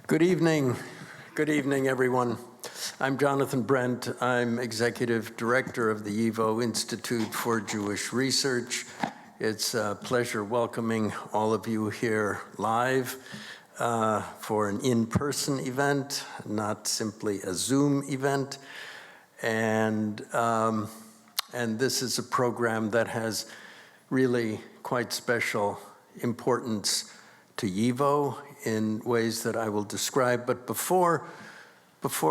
Good evening. Good evening, everyone. I'm Jonathan Brent. I'm Executive Director of the YIVO Institute for Jewish Research. It's a pleasure welcoming all of you here live for an in-person event, not simply a Zoom event. And this is a program that has really quite special importance to YIVO in ways that I will describe. But before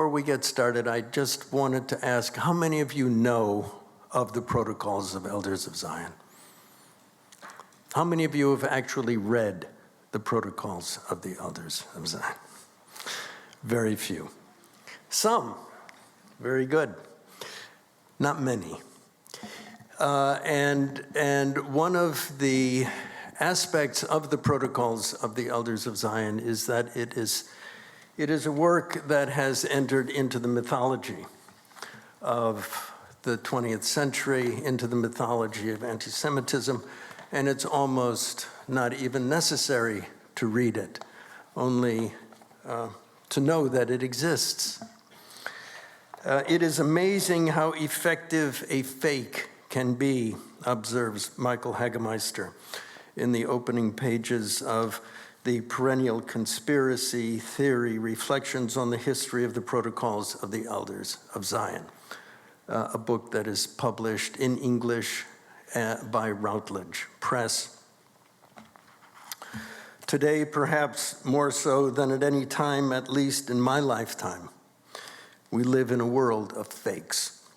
we get started, I just wanted to ask, how many of you know of the Protocols of Elders of Zion? How many of you have actually read the Protocols of the Elders of Zion? Very few. Some. Very good. Not many. And one of the aspects of the Protocols of the Elders of Zion is that it is a work that has entered into the mythology of the 20th century, into the mythology of anti-Semitism, and it's almost not even necessary to read it, only to know that it exists. It is amazing how effective a fake can be, observes Michael Hagemeister in the opening pages of the perennial conspiracy theory, Reflections on the History of the Protocols of the Elders of Zion, a book that is published in English by Routledge Press. Today, perhaps more so than at any time, at least in my lifetime, we live in a world of fakes,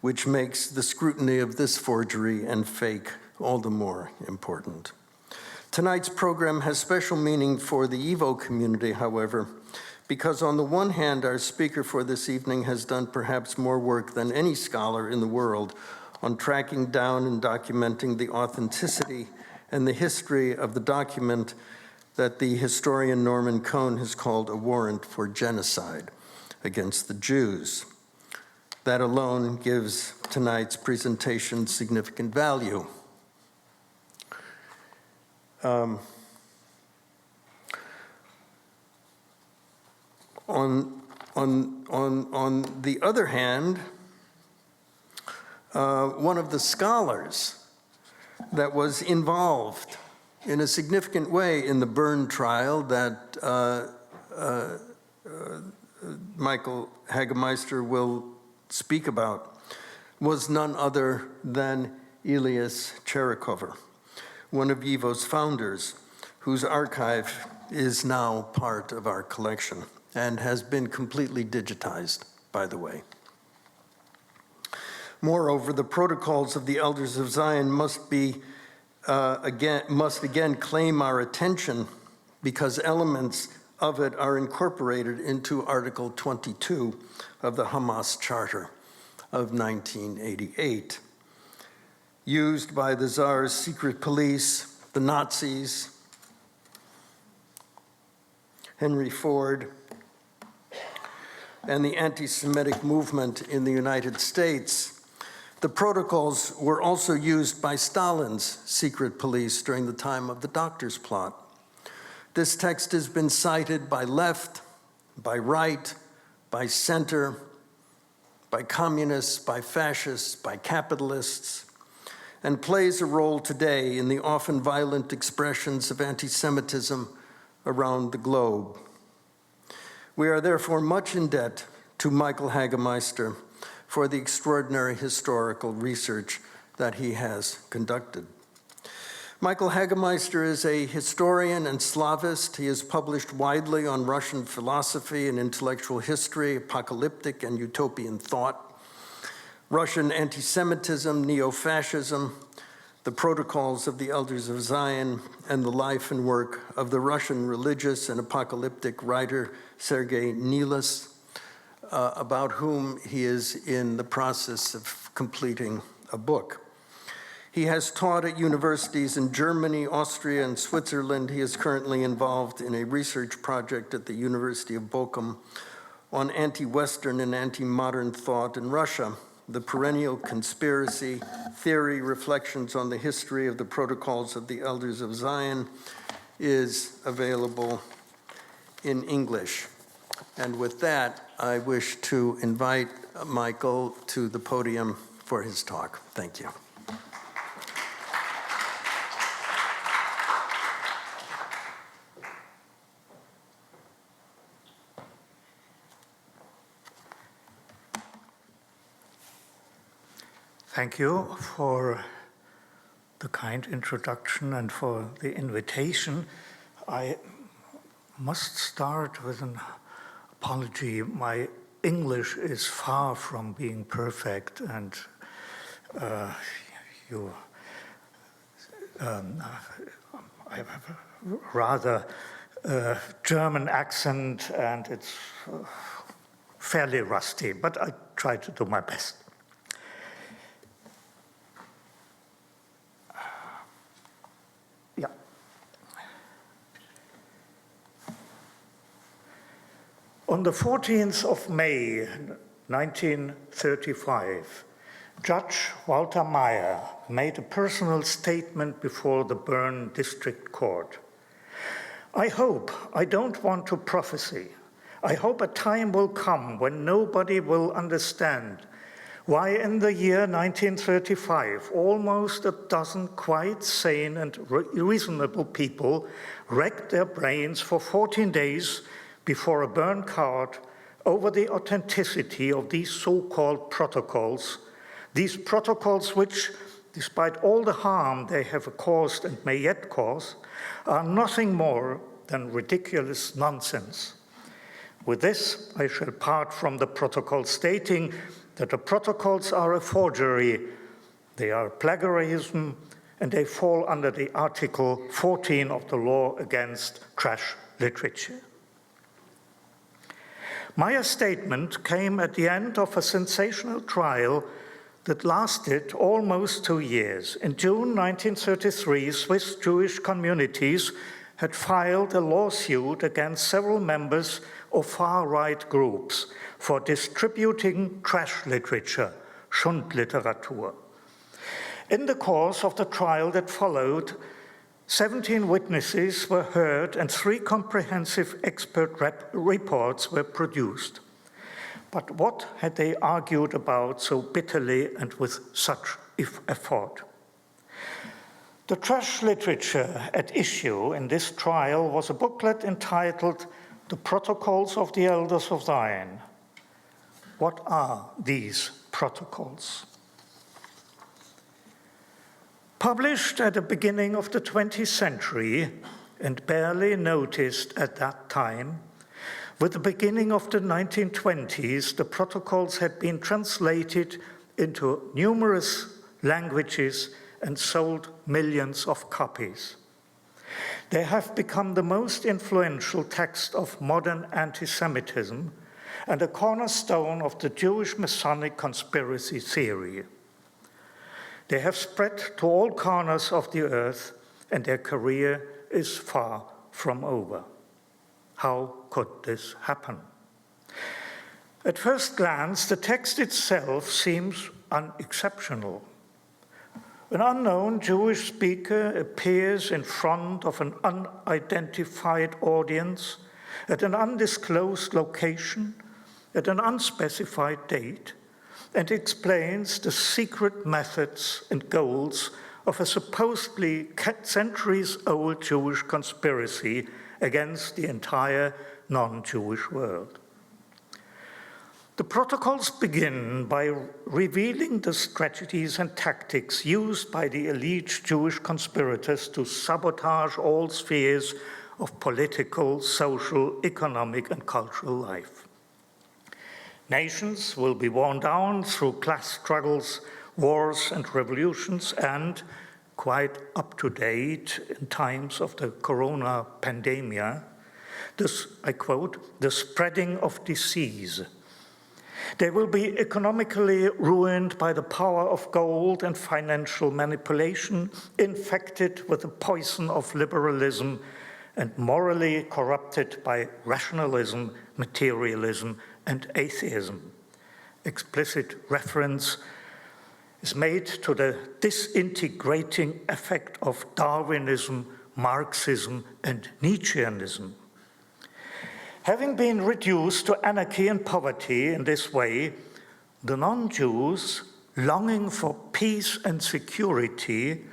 which makes the scrutiny of this forgery and fake all the more important. Tonight's program has special meaning for the YIVO community, however, because on the one hand, our speaker for this evening has done perhaps more work than any scholar in the world on tracking down and documenting the authenticity and the history of the document that the historian Norman Cohn has called a warrant for genocide against the Jews. That alone gives tonight's presentation significant value. On the other hand, one of the scholars that was involved in a significant way in the Bern trial that Michael Hagemeister will speak about was none other than Elias Cherikover, one of YIVO's founders, whose archive is now part of our collection and has been completely digitized, by the way. Moreover, the Protocols of the Elders of Zion must again claim our attention because elements of it are incorporated into Article 22 of the Hamas Charter of 1988. Used by the Tsar's secret police, the Nazis, Henry Ford, and the anti-Semitic movement in the United States. The protocols were also used by Stalin's secret police during the time of the Doctor's Plot. This text has been cited by left, by right, by center, by communists, by fascists, by capitalists, and plays a role today in the often violent expressions of anti-Semitism around the globe. We are therefore much in debt to Michael Hagemeister for the extraordinary historical research that he has conducted. Michael Hagemeister is a historian and Slavist. He has published widely on Russian philosophy and intellectual history, apocalyptic and utopian thought, Russian anti-Semitism, neo-fascism, the Protocols of the Elders of Zion, and the life and work of the Russian religious and apocalyptic writer Sergei Nilis, about whom he is in the process of completing a book. He has taught at universities in Germany, Austria, and Switzerland. He is currently involved in a research project at the University of Bochum on anti-Western and anti-modern thought in Russia. The perennial conspiracy theory, Reflections on the History of the Protocols of the Elders of Zion, is available in English. And with that, I wish to invite Michael to the podium for his talk. Thank you. Thank you for the kind introduction and for the invitation. I must start with an apology. My English is far from being perfect, and I have a rather German accent, and it's fairly rusty, but I try to do my best. On the 14th of May, 1935, Judge Walter Meyer made a personal statement before the Bern District Court. I don't want to prophesy. I hope a time will come when nobody will understand why in the year 1935, almost a dozen quite sane and reasonable people racked their brains for 14 days before a Bern court over the authenticity of these so-called protocols, these protocols which, despite all the harm they have caused and may yet cause, are nothing more than ridiculous nonsense. With this, I shall part from the protocol, stating that the protocols are a forgery, they are plagiarism, and they fall under the Article 14 of the law against trash literature. Meyer's statement came at the end of a sensational trial that lasted almost 2 years. In June 1933, Swiss Jewish communities had filed a lawsuit against several members of far-right groups for distributing trash literature, Schundliteratur. In the course of the trial that followed, 17 witnesses were heard and 3 comprehensive expert reports were produced. But what had they argued about so bitterly and with such effort? The trash literature at issue in this trial was a booklet entitled The Protocols of the Elders of Zion. What are these protocols? Published at the beginning of the 20th century and barely noticed at that time, with the beginning of the 1920s, the protocols had been translated into numerous languages and sold millions of copies. They have become the most influential text of modern anti-Semitism and a cornerstone of the Jewish Masonic conspiracy theory. They have spread to all corners of the earth, and their career is far from over. How could this happen? At first glance, the text itself seems unexceptional. An unknown Jewish speaker appears in front of an unidentified audience at an undisclosed location, at an unspecified date, and explains the secret methods and goals of a supposedly centuries-old Jewish conspiracy against the entire non-Jewish world. The protocols begin by revealing the strategies and tactics used by the elite Jewish conspirators to sabotage all spheres of political, social, economic, and cultural life. Nations will be worn down through class struggles, wars, and revolutions, and, quite up to date in times of the corona pandemia, I quote, the spreading of disease. They will be economically ruined by the power of gold and financial manipulation, infected with the poison of liberalism, and morally corrupted by rationalism, materialism, and atheism. Explicit reference is made to the disintegrating effect of Darwinism, Marxism, and Nietzscheanism. Having been reduced to anarchy and poverty in this way, the non-Jews, longing for peace and security,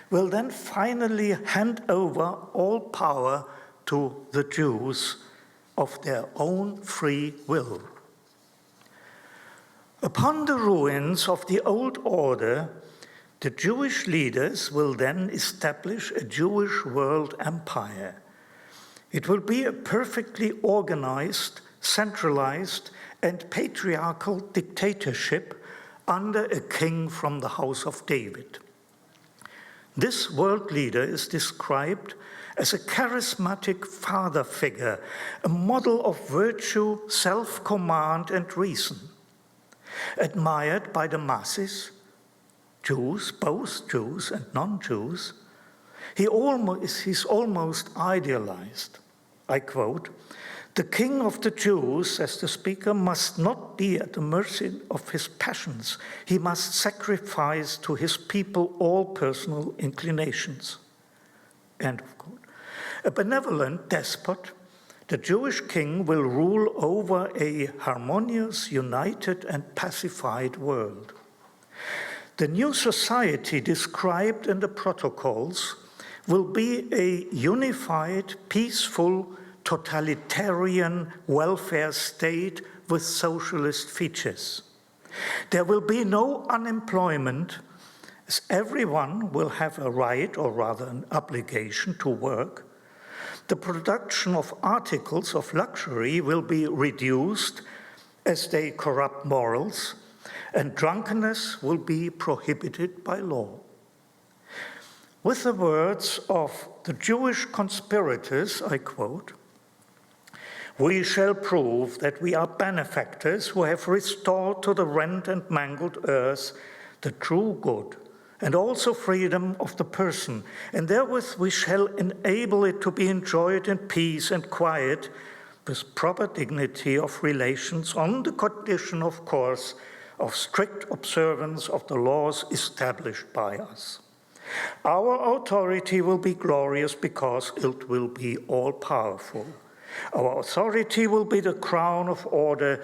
will then finally hand over all power to the Jews of their own free will. Upon the ruins of the old order, the Jewish leaders will then establish a Jewish world empire. It will be a perfectly organized, centralized, and patriarchal dictatorship under a king from the house of David. This world leader is described as a charismatic father figure, a model of virtue, self-command, and reason. Admired by the masses, Jews, both Jews and non-Jews, he's almost idealized. I quote, "The king of the Jews," says the speaker, "must not be at the mercy of his passions. He must sacrifice to his people all personal inclinations." End of quote. A benevolent despot, the Jewish king will rule over a harmonious, united, and pacified world. The new society described in the protocols will be a unified, peaceful, totalitarian welfare state with socialist features. There will be no unemployment, as everyone will have a right, or rather an obligation, to work. The production of articles of luxury will be reduced as they corrupt morals, and drunkenness will be prohibited by law. With the words of the Jewish conspirators, I quote, "We shall prove that we are benefactors who have restored to the rent and mangled earth the true good, and also freedom of the person, and therewith we shall enable it to be enjoyed in peace and quiet, with proper dignity of relations, on the condition, of course, of strict observance of the laws established by us. Our authority will be glorious because it will be all-powerful. Our authority will be the crown of order,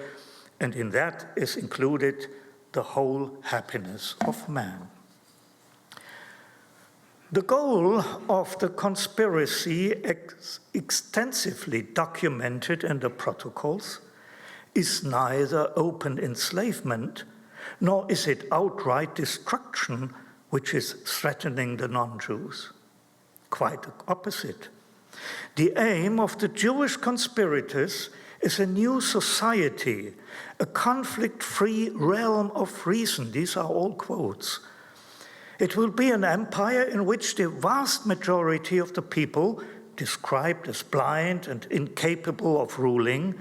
and in that is included the whole happiness of man." The goal of the conspiracy, extensively documented in the protocols, is neither open enslavement, nor is it outright destruction, which is threatening the non-Jews. Quite the opposite. The aim of the Jewish conspirators is a new society, a conflict-free realm of reason. These are all quotes. It will be an empire in which the vast majority of the people, described as blind and incapable of ruling,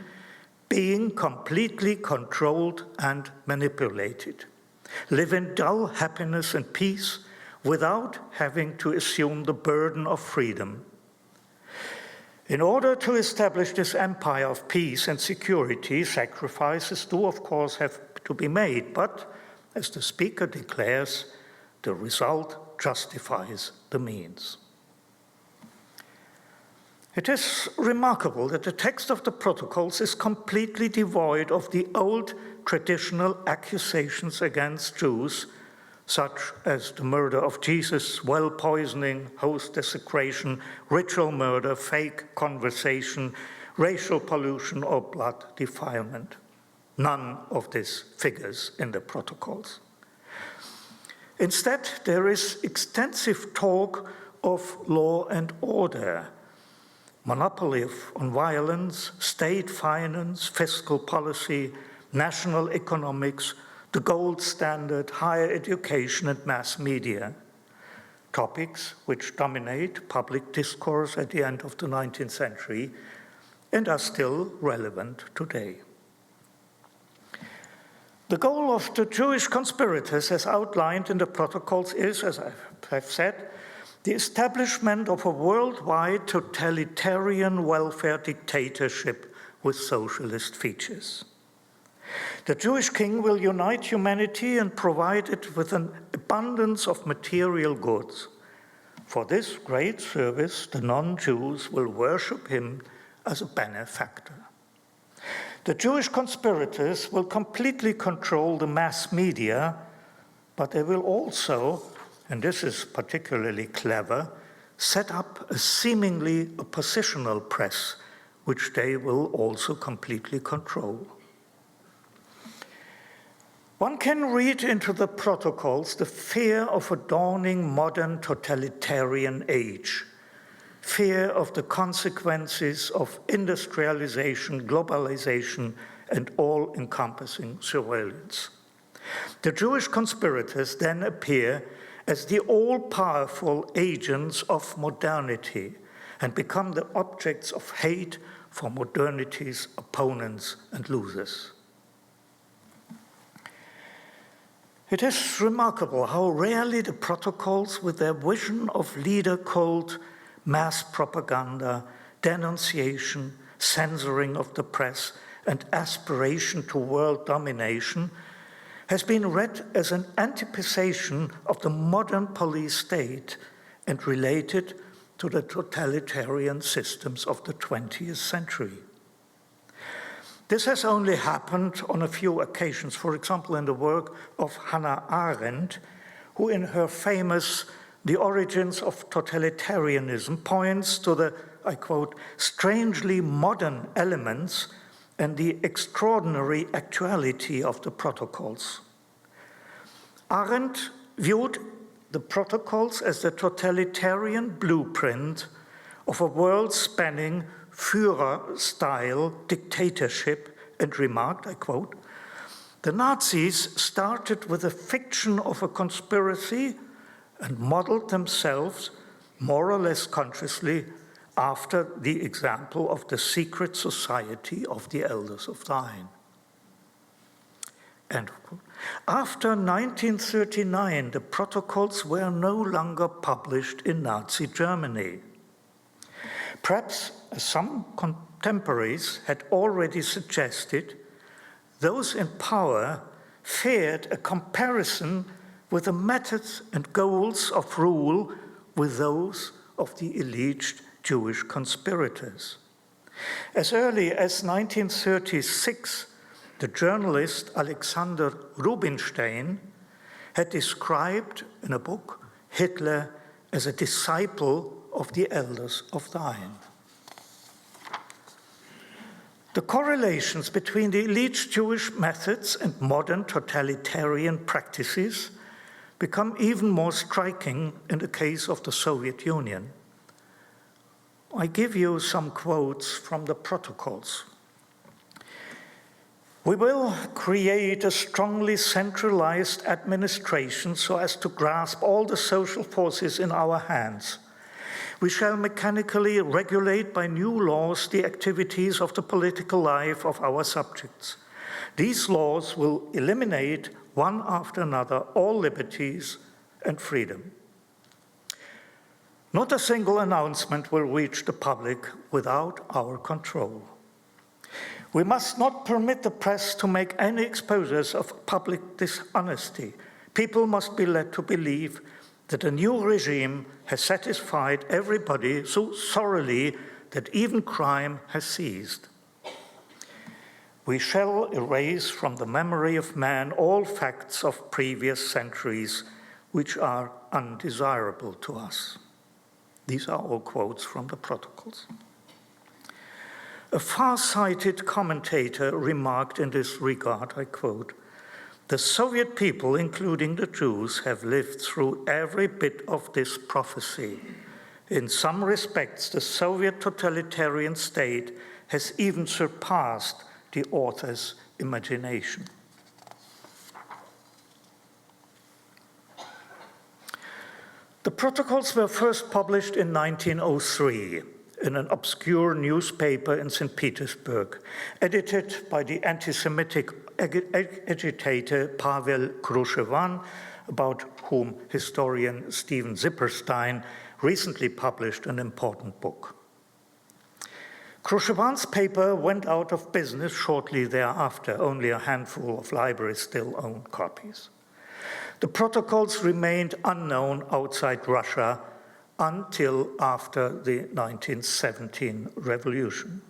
being completely controlled and manipulated, live in dull happiness and peace without having to assume the burden of freedom. In order to establish this empire of peace and security, sacrifices do, of course, have to be made, but, as the speaker declares, the result justifies the means. It is remarkable that the text of the protocols is completely devoid of the old traditional accusations against Jews, such as the murder of Jesus, well poisoning, host desecration, ritual murder, fake conversation, racial pollution, or blood defilement. None of this figures in the protocols. Instead, there is extensive talk of law and order, monopoly on violence, state finance, fiscal policy, national economics, the gold standard, higher education, and mass media, topics which dominate public discourse at the end of the 19th century and are still relevant today. The goal of the Jewish conspirators, as outlined in the protocols, is, as I have said, the establishment of a worldwide totalitarian welfare dictatorship with socialist features. The Jewish king will unite humanity and provide it with an abundance of material goods. For this great service, the non-Jews will worship him as a benefactor. The Jewish conspirators will completely control the mass media, but they will also, and this is particularly clever, set up a seemingly oppositional press, which they will also completely control. One can read into the protocols the fear of a dawning modern totalitarian age, fear of the consequences of industrialization, globalization, and all-encompassing surveillance. The Jewish conspirators then appear as the all-powerful agents of modernity and become the objects of hate for modernity's opponents and losers. It is remarkable how rarely the protocols, with their vision of leader cult, mass propaganda, denunciation, censoring of the press, and aspiration to world domination, has been read as an anticipation of the modern police state and related to the totalitarian systems of the 20th century. This has only happened on a few occasions, for example, in the work of Hannah Arendt, who in her famous The Origins of Totalitarianism points to the, I quote, strangely modern elements and the extraordinary actuality of the protocols. Arendt viewed the protocols as the totalitarian blueprint of a world-spanning Führer-style dictatorship and remarked, I quote, the Nazis started with a fiction of a conspiracy and modeled themselves more or less consciously after the example of the secret society of the Elders of Zion. End quote. After 1939, the protocols were no longer published in Nazi Germany. Perhaps, as some contemporaries had already suggested, those in power feared a comparison with the methods and goals of rule with those of the alleged Jewish conspirators. As early as 1936, the journalist Alexander Rubinstein had described in a book Hitler as a disciple of the Elders of Zion. The correlations between the elite Jewish methods and modern totalitarian practices become even more striking in the case of the Soviet Union. I give you some quotes from the protocols. We will create a strongly centralized administration so as to grasp all the social forces in our hands. We shall mechanically regulate by new laws the activities of the political life of our subjects. These laws will eliminate, one after another, all liberties and freedom. Not a single announcement will reach the public without our control. We must not permit the press to make any exposures of public dishonesty. People must be led to believe that the new regime has satisfied everybody so thoroughly that even crime has ceased. We shall erase from the memory of man all facts of previous centuries which are undesirable to us. These are all quotes from the protocols. A far-sighted commentator remarked in this regard, I quote, "The Soviet people, including the Jews, have lived through every bit of this prophecy. In some respects, the Soviet totalitarian state has even surpassed the author's imagination." The protocols were first published in 1903 in an obscure newspaper in St. Petersburg, edited by the anti-Semitic agitator Pavel Kruschevan, about whom historian Stephen Zipperstein recently published an important book. Kruschevan's paper went out of business shortly thereafter. Only a handful of libraries still own copies. The protocols remained unknown outside Russia until after the 1917 revolution.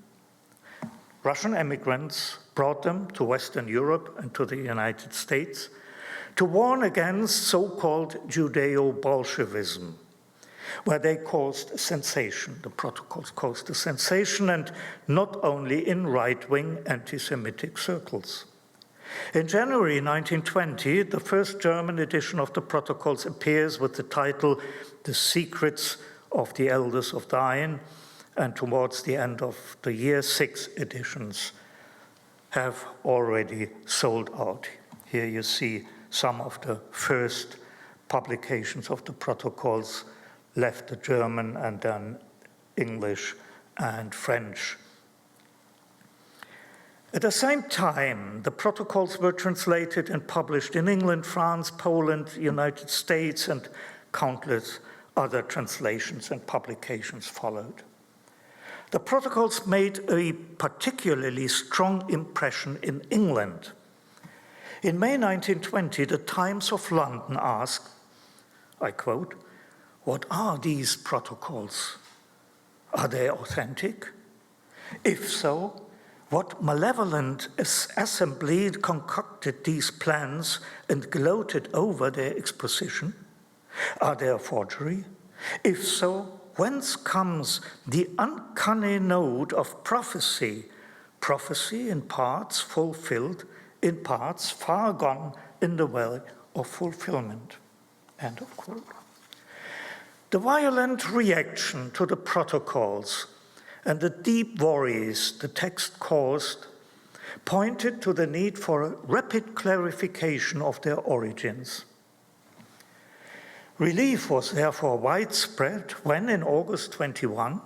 Russian immigrants brought them to Western Europe and to the United States to warn against so-called Judaeo-Bolshevism, where they caused a sensation. The protocols caused a sensation, and not only in right-wing anti-Semitic circles. In January 1920, the first German edition of the protocols appears with the title The Secrets of the Elders of Thine, and towards the end of the year, 6 editions have already sold out. Here you see some of the first publications of the protocols, left the German and then English and French. At the same time, the protocols were translated and published in England, France, Poland, United States, and countless other translations and publications followed. The protocols made a particularly strong impression in England. In May 1920, the Times of London asked, I quote, "What are these protocols? Are they authentic? If so, what malevolent assembly concocted these plans and gloated over their exposition? Are they a forgery? If so, whence comes the uncanny note of prophecy, prophecy in parts fulfilled, in parts far gone in the way of fulfillment?" End of quote. The violent reaction to the protocols and the deep worries the text caused pointed to the need for a rapid clarification of their origins. Relief was therefore widespread when, in August 21,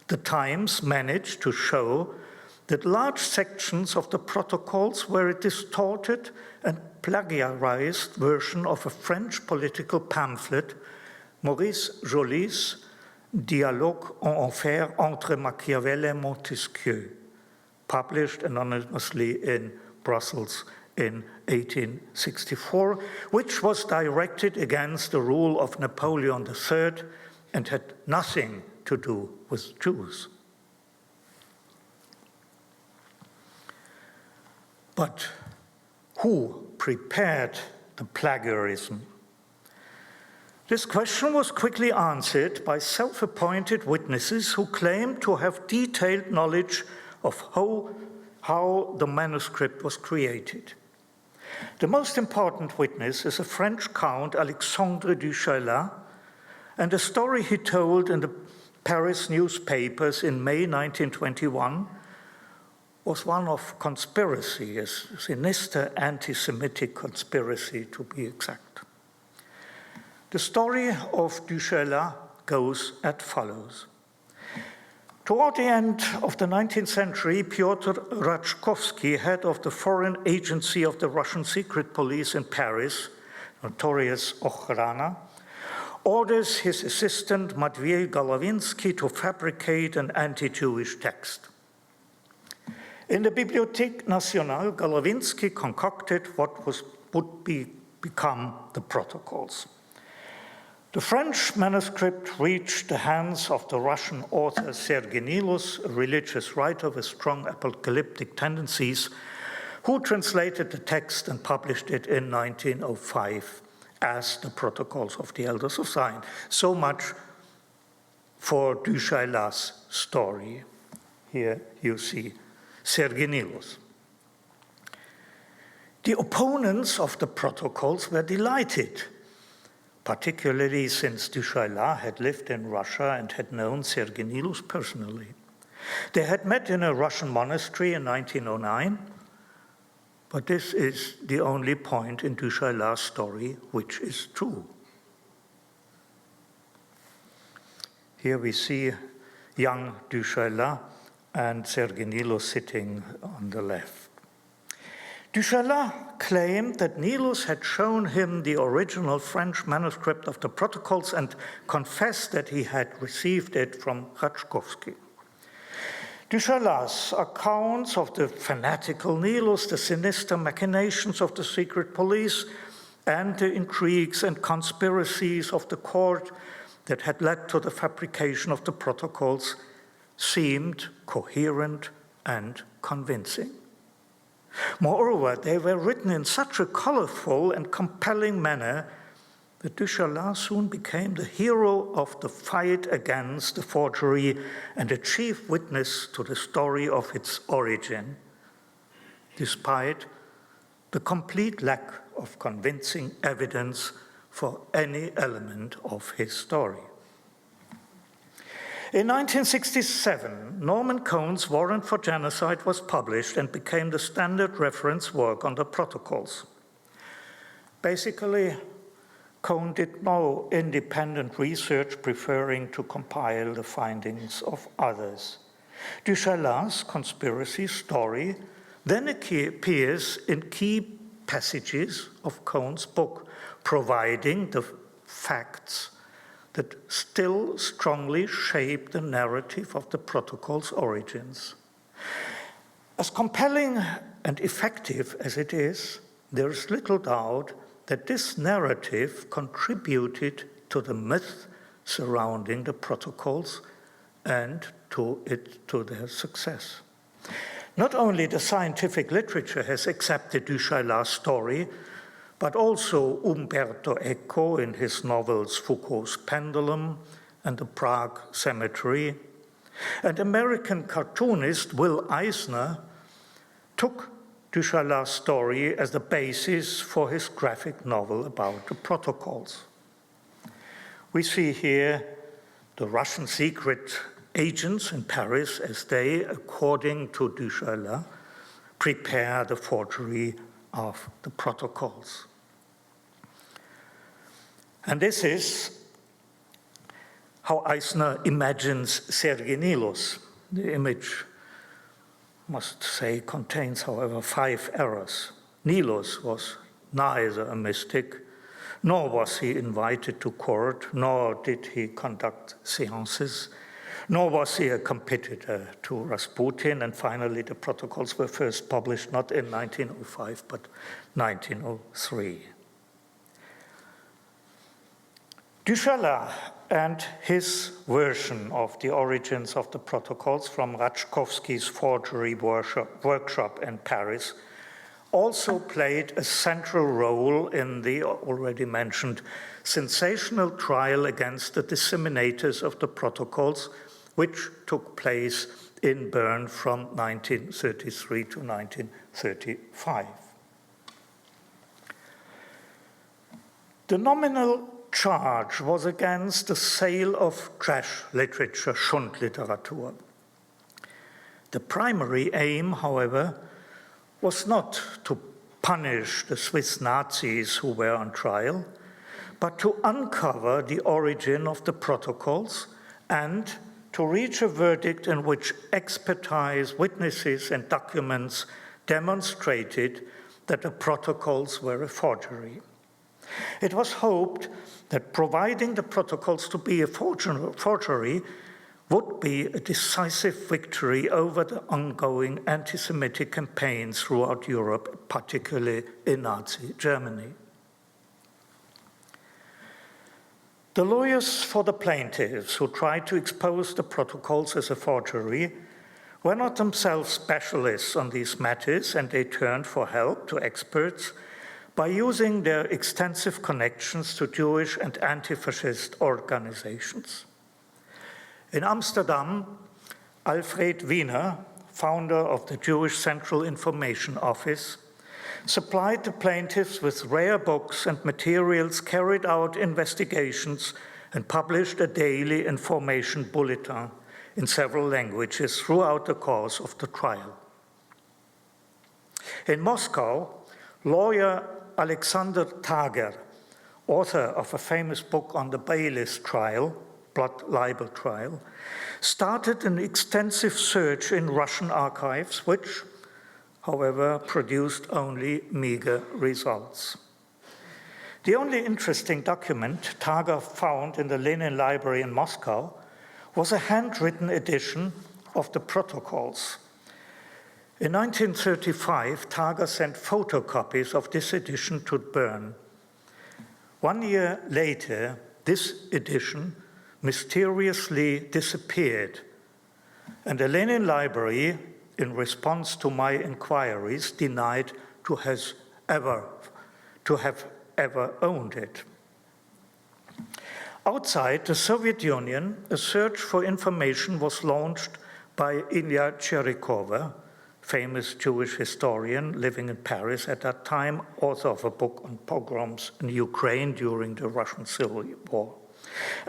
the Times managed to show that large sections of the protocols were a distorted and plagiarized version of a French political pamphlet, Maurice Joly's Dialogue en enfer entre Machiavel et Montesquieu, published anonymously in Brussels in 1864, which was directed against the rule of Napoleon III and had nothing to do with Jews. But who prepared the plagiarism? This question was quickly answered by self-appointed witnesses who claimed to have detailed knowledge of how the manuscript was created. The most important witness is a French count, Alexandre du Chayla, and a story he told in the Paris newspapers in May 1921 was one of conspiracy, a sinister anti-Semitic conspiracy to be exact. The story of du Chayla goes as follows. Toward the end of the 19th century, Pyotr Rachkovsky, head of the foreign agency of the Russian secret police in Paris, notorious Okhrana, orders his assistant Matvey Golovinsky to fabricate an anti-Jewish text. In the Bibliothèque Nationale, Golovinsky concocted what would become the protocols. The French manuscript reached the hands of the Russian author Sergei Nilus, a religious writer with strong apocalyptic tendencies, who translated the text and published it in 1905 as the Protocols of the Elders of Zion. So much for du Chayla's story. Here you see Sergei Nilus. The opponents of the protocols were delighted, particularly since du Chayla had lived in Russia and had known Sergei Nilus personally. They had met in a Russian monastery in 1909, but this is the only point in du Chayla's story which is true. Here we see young du Chayla and Sergei Nilus sitting on the left. Du Chayla claimed that Nilus had shown him the original French manuscript of the protocols and confessed that he had received it from Rachkovsky. Du Chayla's accounts of the fanatical Nilus, the sinister machinations of the secret police, and the intrigues and conspiracies of the court that had led to the fabrication of the protocols seemed coherent and convincing. Moreover, they were written in such a colorful and compelling manner that du Chaillu soon became the hero of the fight against the forgery and a chief witness to the story of its origin, despite the complete lack of convincing evidence for any element of his story. In 1967, Norman Cohn's Warrant for Genocide was published and became the standard reference work on the protocols. Basically, Cohn did no independent research, preferring to compile the findings of others. Du Chaillu's conspiracy story then appears in key passages of Cohn's book, providing the facts that still strongly shape the narrative of the protocol's origins. As compelling and effective as it is, there is little doubt that this narrative contributed to the myth surrounding the protocols and to their success. Not only the scientific literature has accepted du Chaillu's story, but also Umberto Eco in his novels Foucault's Pendulum and the Prague Cemetery, and American cartoonist Will Eisner took du Chaillu's story as the basis for his graphic novel about the protocols. We see here the Russian secret agents in Paris as they, according to du Chaillu, prepare the forgery of the protocols. And this is how Eisner imagines Sergei Nilus. The image, must say, contains, however, 5 errors. Nilus was neither a mystic, nor was he invited to court, nor did he conduct seances, nor was he a competitor to Rasputin, and finally the protocols were first published not in 1905, but 1903. Du Chaillu and his version of the origins of the protocols from Rachkovsky's forgery workshop in Paris also played a central role in the already mentioned sensational trial against the disseminators of the protocols, which took place in Bern from 1933 to 1935. The nominal charge was against the sale of trash literature, Schundliteratur. The primary aim, however, was not to punish the Swiss Nazis who were on trial, but to uncover the origin of the protocols and to reach a verdict in which expertise, witnesses, and documents demonstrated that the protocols were a forgery. It was hoped that providing the protocols to be a forgery would be a decisive victory over the ongoing anti-Semitic campaigns throughout Europe, particularly in Nazi Germany. The lawyers for the plaintiffs who tried to expose the protocols as a forgery were not themselves specialists on these matters, and they turned for help to experts by using their extensive connections to Jewish and anti-fascist organizations. In Amsterdam, Alfred Wiener, founder of the Jewish Central Information Office, supplied the plaintiffs with rare books and materials, carried out investigations, and published a daily information bulletin in several languages throughout the course of the trial. In Moscow, lawyer Alexander Tager, author of a famous book on the Baylis trial, blood libel trial, started an extensive search in Russian archives, which, however, produced only meager results. The only interesting document Tager found in the Lenin Library in Moscow was a handwritten edition of the protocols. In 1935, Tager sent photocopies of this edition to Bern. 1 year later, this edition mysteriously disappeared, and the Lenin Library in response to my inquiries, denied to have ever owned it. Outside the Soviet Union, a search for information was launched by Ilya Cherikova, famous Jewish historian living in Paris at that time, author of a book on pogroms in Ukraine during the Russian Civil War.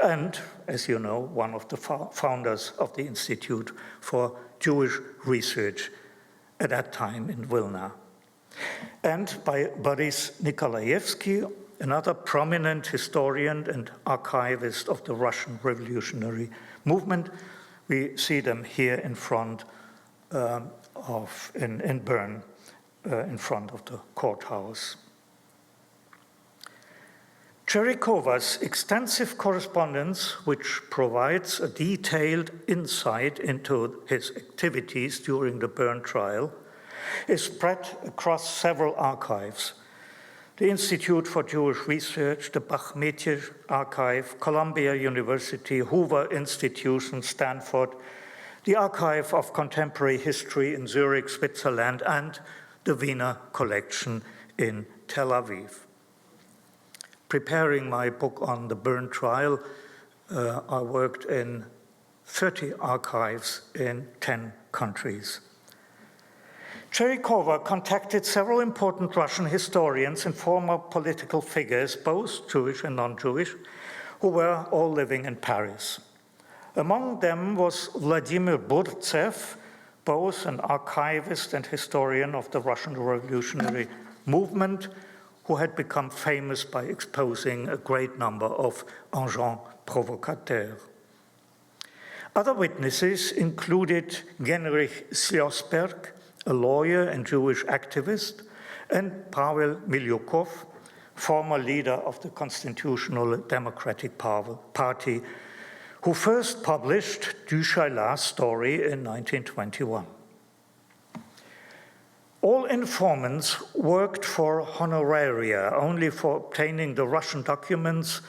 And, as you know, one of the founders of the Institute for Jewish Research at that time in Vilna. And by Boris Nikolaevsky, another prominent historian and archivist of the Russian revolutionary movement. We see them here in front in Bern, in front of the courthouse. Cherikova's extensive correspondence, which provides a detailed insight into his activities during the Bern trial, is spread across several archives. The Institute for Jewish Research, the Bachmetje Archive, Columbia University, Hoover Institution, Stanford, the Archive of Contemporary History in Zurich, Switzerland, and the Wiener Collection in Tel Aviv. Preparing my book on the Bern trial, I worked in 30 archives in 10 countries. Cherikova contacted several important Russian historians and former political figures, both Jewish and non-Jewish, who were all living in Paris. Among them was Vladimir Burtsev, both an archivist and historian of the Russian revolutionary movement, who had become famous by exposing a great number of agents provocateurs. Other witnesses included Genrich Slosberg, a lawyer and Jewish activist, and Pavel Milyukov, former leader of the Constitutional Democratic Party, who first published Du Chaillat's story in 1921. All informants worked for honoraria, only for obtaining the Russian documents.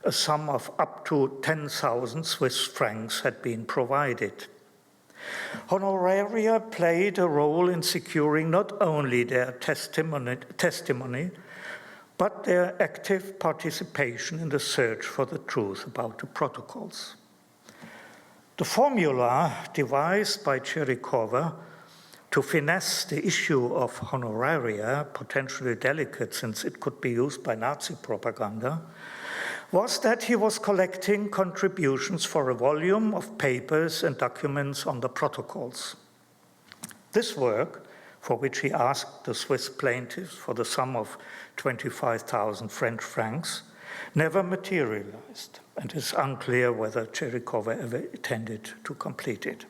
A sum of up to 10,000 Swiss francs had been provided. Honoraria played a role in securing not only their testimony, but their active participation in the search for the truth about the protocols. The formula devised by Cherikova to finesse the issue of honoraria, potentially delicate since it could be used by Nazi propaganda, was that he was collecting contributions for a volume of papers and documents on the protocols. This work, for which he asked the Swiss plaintiffs for the sum of 25,000 French francs, never materialized, and it is unclear whether Cherikova ever intended to complete it.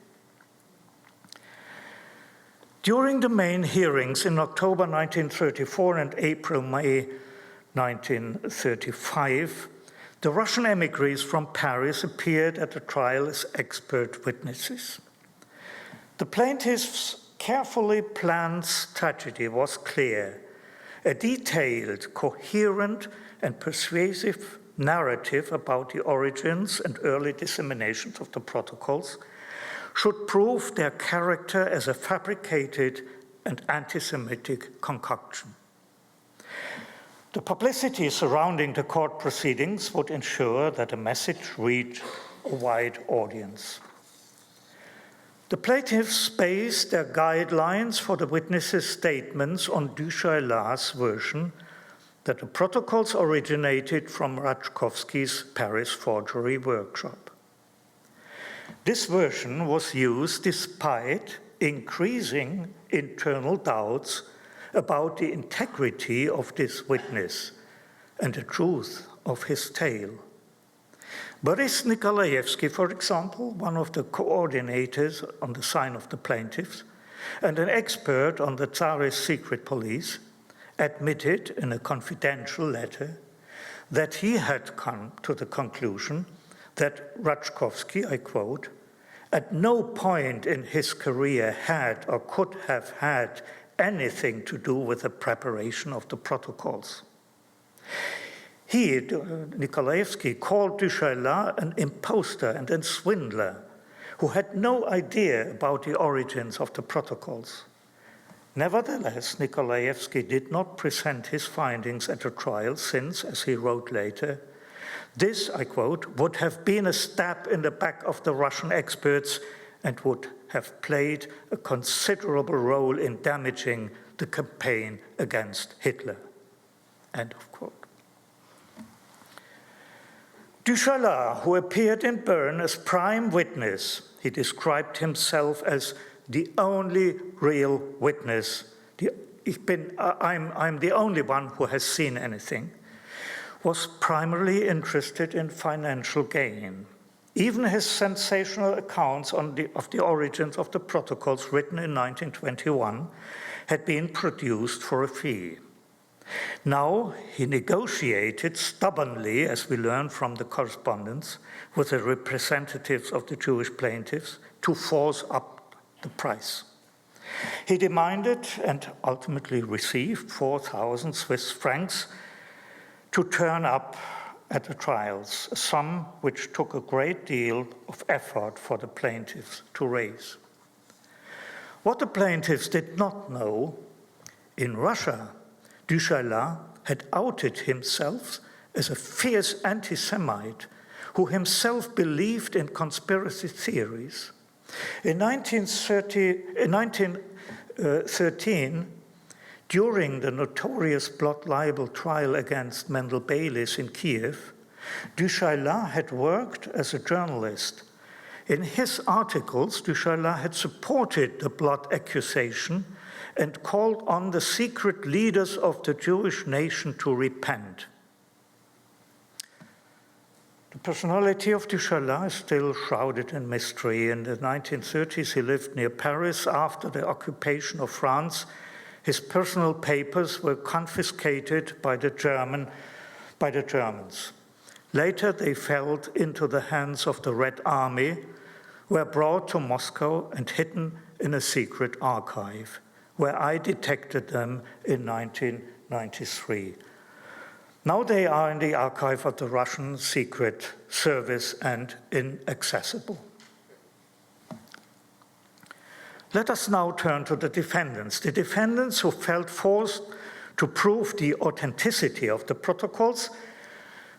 During the main hearings in October 1934 and April-May 1935, the Russian emigres from Paris appeared at the trial as expert witnesses. The plaintiffs' carefully planned strategy was clear: a detailed, coherent, and persuasive narrative about the origins and early disseminations of the protocols should prove their character as a fabricated and anti-Semitic concoction. The publicity surrounding the court proceedings would ensure that the message reached a wide audience. The plaintiffs based their guidelines for the witnesses' statements on Du Chaillat's version that the protocols originated from Rachkovsky's Paris forgery workshop. This version was used despite increasing internal doubts about the integrity of this witness and the truth of his tale. Boris Nikolaevsky, for example, one of the coordinators on the side of the plaintiffs and an expert on the Tsarist secret police, admitted in a confidential letter that he had come to the conclusion that Rachkovsky, I quote, at no point in his career had or could have had anything to do with the preparation of the protocols. He, Nikolaevsky, called Du Chaillat an impostor and a swindler who had no idea about the origins of the protocols. Nevertheless, Nikolaevsky did not present his findings at the trial since, as he wrote later, this, I quote, would have been a stab in the back of the Russian experts and would have played a considerable role in damaging the campaign against Hitler, end of quote. Du Chaillu, who appeared in Bern as prime witness, he described himself as the only real witness. I'm the only one who has seen anything, was primarily interested in financial gain. Even his sensational accounts of the origins of the protocols written in 1921 had been produced for a fee. Now he negotiated stubbornly, as we learn from the correspondence, with the representatives of the Jewish plaintiffs to force up the price. He demanded and ultimately received 4,000 Swiss francs to turn up at the trials, a sum which took a great deal of effort for the plaintiffs to raise. What the plaintiffs did not know, in Russia, Du Chaillu had outed himself as a fierce anti-Semite who himself believed in conspiracy theories. In 1913, during the notorious blood libel trial against Mendel Baylis in Kiev, Du Chaillu had worked as a journalist. In his articles, Du Chaillu had supported the blood accusation and called on the secret leaders of the Jewish nation to repent. The personality of Du Chaillu is still shrouded in mystery. In the 1930s, he lived near Paris. After the occupation of France, his personal papers were confiscated by the Germans. Later, they fell into the hands of the Red Army, were brought to Moscow and hidden in a secret archive, where I detected them in 1993. Now they are in the archive of the Russian Secret Service and inaccessible. Let us now turn to the defendants who felt forced to prove the authenticity of the protocols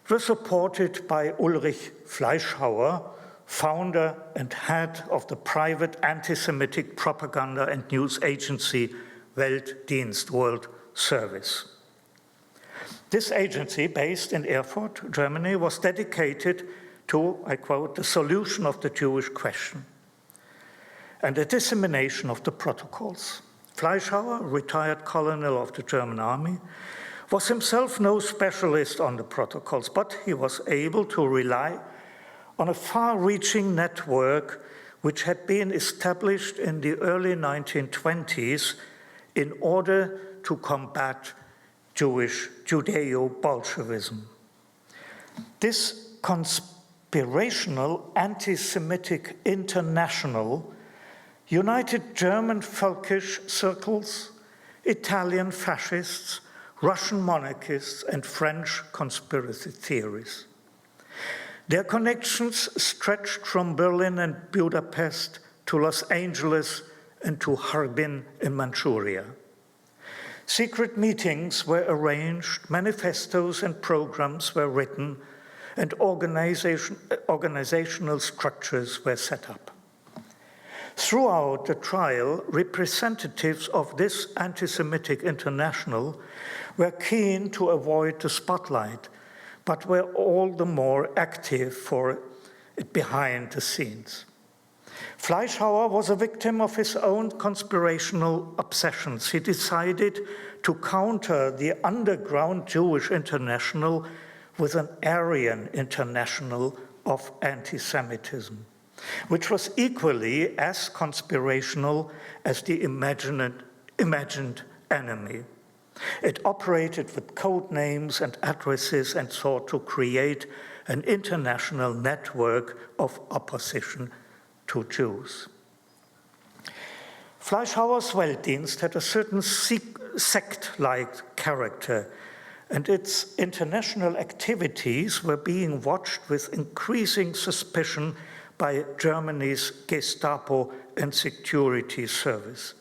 were supported by Ulrich Fleischhauer, founder and head of the private anti-Semitic propaganda and news agency Weltdienst, World Service. This agency, based in Erfurt, Germany, was dedicated to, I quote, the solution of the Jewish question and the dissemination of the protocols. Fleischhauer, retired colonel of the German army, was himself no specialist on the protocols, but he was able to rely on a far-reaching network which had been established in the early 1920s in order to combat Jewish Judaeo-Bolshevism. This conspiratorial Antisemitic International united German völkisch circles, Italian fascists, Russian monarchists, and French conspiracy theories. Their connections stretched from Berlin and Budapest to Los Angeles and to Harbin in Manchuria. Secret meetings were arranged, manifestos and programs were written, and organizational structures were set up. Throughout the trial, representatives of this Antisemitic International were keen to avoid the spotlight, but were all the more active for it behind the scenes. Fleischhauer was a victim of his own conspirational obsessions. He decided to counter the underground Jewish international with an Aryan international of anti-Semitism, which was equally as conspirational as the imagined enemy. It operated with code names and addresses and sought to create an international network of opposition to Jews. Fleischhauer's Weltdienst had a certain sect-like character, and its international activities were being watched with increasing suspicion by Germany's Gestapo and security service.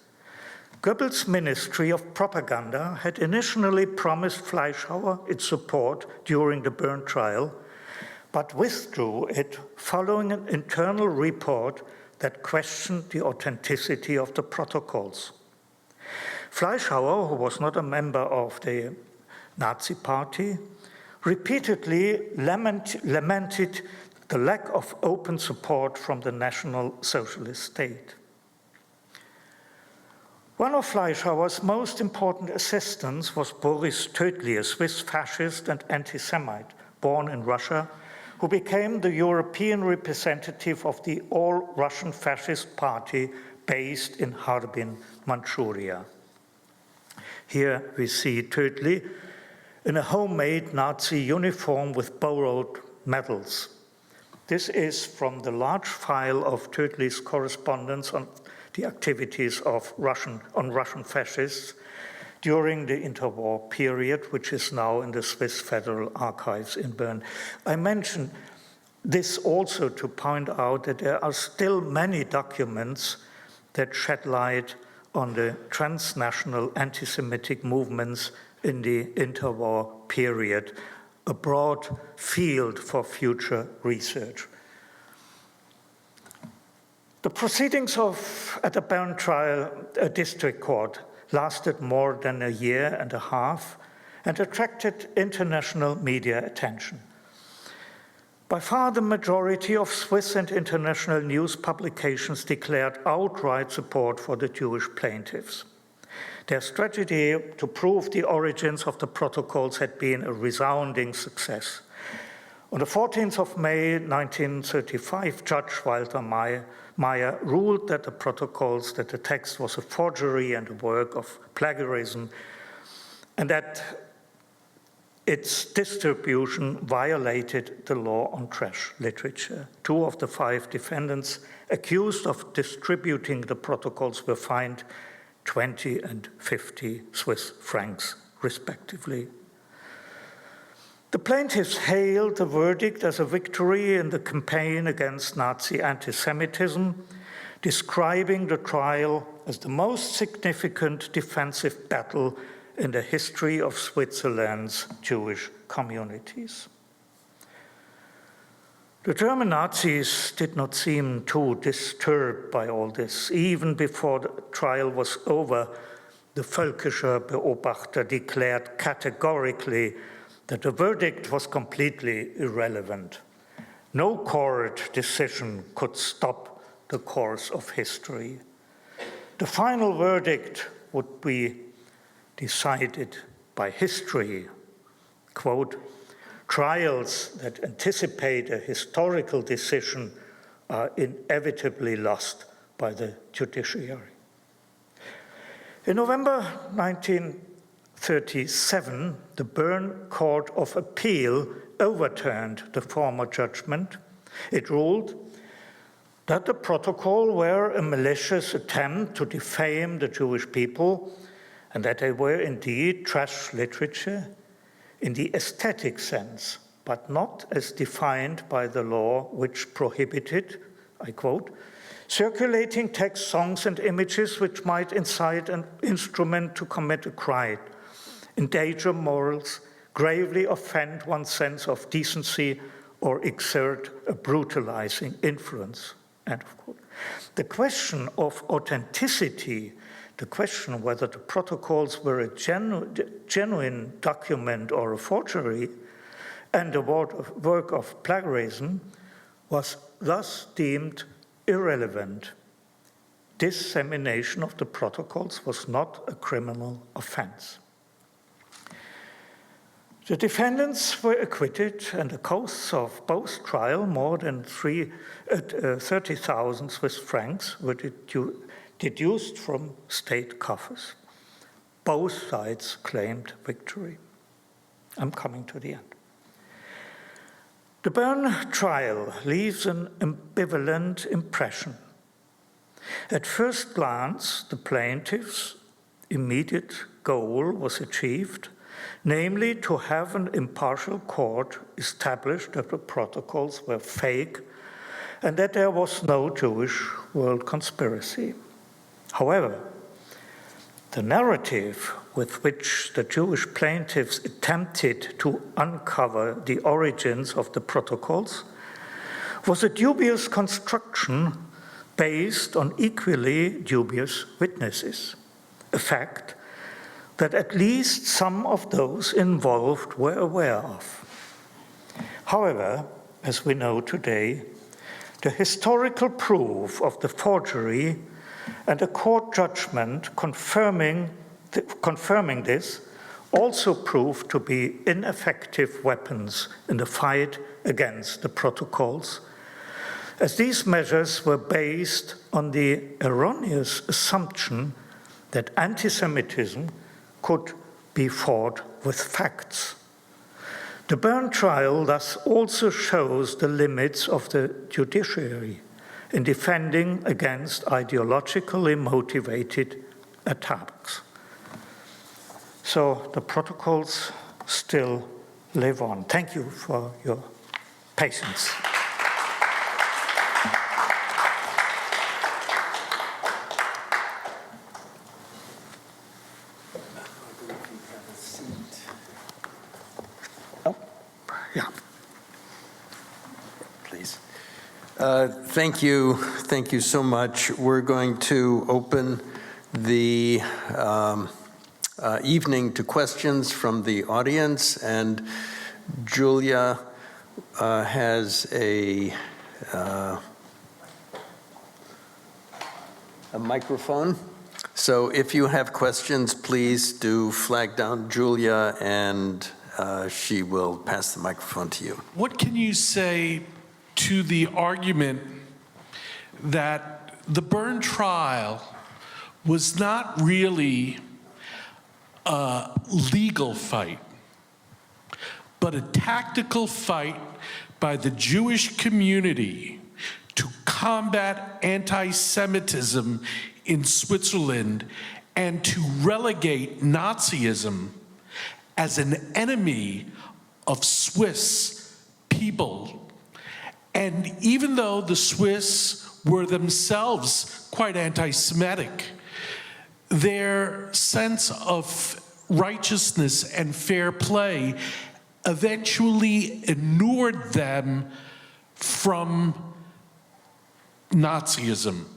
Goebbels' Ministry of Propaganda had initially promised Fleischhauer its support during the Bern trial, but withdrew it following an internal report that questioned the authenticity of the protocols. Fleischhauer, who was not a member of the Nazi Party, repeatedly lamented the lack of open support from the National Socialist state. One of Fleischhauer's most important assistants was Boris Tödli, a Swiss fascist and anti-Semite, born in Russia, who became the European representative of the All-Russian Fascist Party based in Harbin, Manchuria. Here we see Tödli in a homemade Nazi uniform with borrowed medals. This is from the large file of Tödli's correspondence on the activities of Russian fascists during the interwar period, which is now in the Swiss Federal Archives in Bern. I mention this also to point out that there are still many documents that shed light on the transnational anti-Semitic movements in the interwar period, a broad field for future research. The proceedings at the Bern trial, a district court, lasted more than a year and a half and attracted international media attention. By far the majority of Swiss and international news publications declared outright support for the Jewish plaintiffs. Their strategy to prove the origins of the protocols had been a resounding success. On the 14th of May 1935, Judge Walter Meyer ruled that the text was a forgery and a work of plagiarism, and that its distribution violated the law on trash literature. 2 of the 5 defendants accused of distributing the protocols were fined 20 and 50 Swiss francs, respectively. The plaintiffs hailed the verdict as a victory in the campaign against Nazi anti-Semitism, describing the trial as the most significant defensive battle in the history of Switzerland's Jewish communities. The German Nazis did not seem too disturbed by all this. Even before the trial was over, the völkische Beobachter declared categorically that the verdict was completely irrelevant. No court decision could stop the course of history. The final verdict would be decided by history. Quote, trials that anticipate a historical decision are inevitably lost by the judiciary. In November 1937, the Bern Court of Appeal overturned the former judgment. It ruled that the protocol were a malicious attempt to defame the Jewish people and that they were indeed trash literature in the aesthetic sense, but not as defined by the law which prohibited, I quote, circulating text, songs, and images which might incite an instrument to commit a crime, endanger morals, gravely offend one's sense of decency, or exert a brutalizing influence, end of quote. The question of authenticity, the question whether the protocols were a genuine document or a forgery, and the work of plagiarism, was thus deemed irrelevant. Dissemination of the protocols was not a criminal offense. The defendants were acquitted, and the costs of both trial, more than 30,000 Swiss francs, were deduced from state coffers. Both sides claimed victory. I'm coming to the end. The Bern trial leaves an ambivalent impression. At first glance, the plaintiffs' immediate goal was achieved, namely to have an impartial court establish that the protocols were fake and that there was no Jewish world conspiracy. However, the narrative with which the Jewish plaintiffs attempted to uncover the origins of the protocols was a dubious construction based on equally dubious witnesses, a fact that at least some of those involved were aware of. However, as we know today, the historical proof of the forgery and a court judgment confirming this also proved to be ineffective weapons in the fight against the protocols, as these measures were based on the erroneous assumption that anti-Semitism could be fought with facts. The Bern trial thus also shows the limits of the judiciary in defending against ideologically motivated attacks. So the protocols still live on. Thank you for your patience. Yeah. Please. Thank you so much. We're going to open the evening to questions from the audience, and Julia has a microphone. So if you have questions, please do flag down Julia, and she will pass the microphone to you. What can you say to the argument that the Bern trial was not really a legal fight, but a tactical fight by the Jewish community to combat anti-Semitism in Switzerland and to relegate Nazism as an enemy of Swiss people? And even though the Swiss were themselves quite anti-Semitic, their sense of righteousness and fair play eventually inured them from Nazism,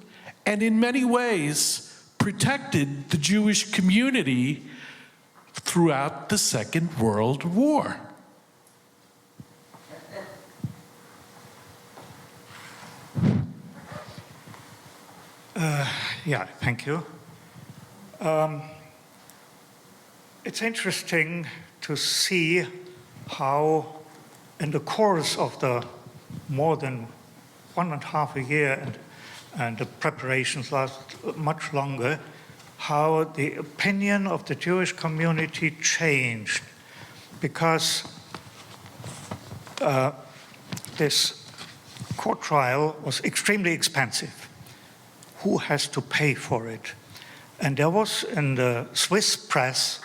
and in many ways protected the Jewish community throughout the Second World War. Yeah, thank you. It's interesting to see how in the course of the more than 1.5 years, and the preparations last much longer, how the opinion of the Jewish community changed, because this court trial was extremely expensive. Who has to pay for it? And there was in the Swiss press